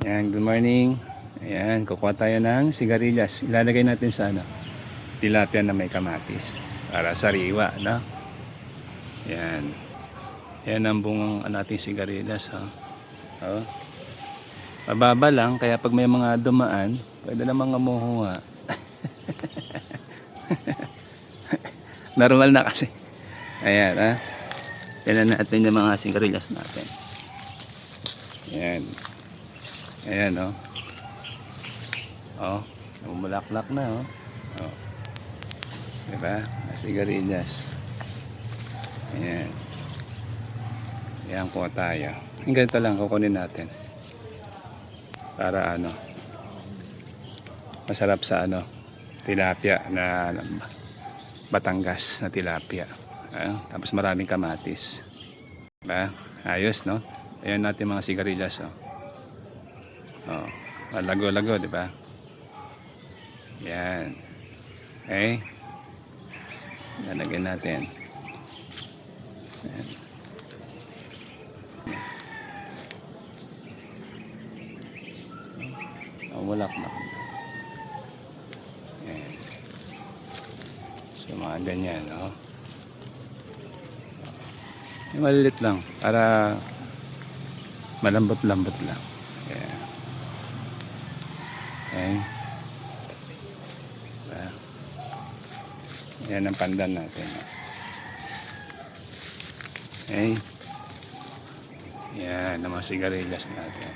Ayan, good morning. Ayan, kukuha tayo ng sigarilyas. Ilalagay natin sa tilapia na may kamatis. Para sariwa, no? Ayan. Ayan ang bungang nating sigarilyas, ha? Oh. Mababa lang, kaya pag may mga dumaan, pwede namang amuhuha. Normal na kasi. Ayan, ha? Yan na natin yung mga sigarilyas natin. Ayan. Ayan, oh. Oh, namumulaklak na, oh. Oh. Diba? Sigarilyas. Ayan. Ayan, kuha tayo. Yung ganito lang, kukunin natin. Para masarap sa tilapia na Batangas na tilapia. Tapos maraming kamatis. Diba? Ayos, no? Ayan natin mga sigarilyas, oh. Oh, lago-lago, diba? Yan. Okay. Lalagyan natin. Yan. Walaklak. Yan. So mga ganyan, no? Yung malilit lang para malambot-lambot lang. Yan. Okay. Yan ang pandan natin. Okay. Yan ang mga sigarilyas natin.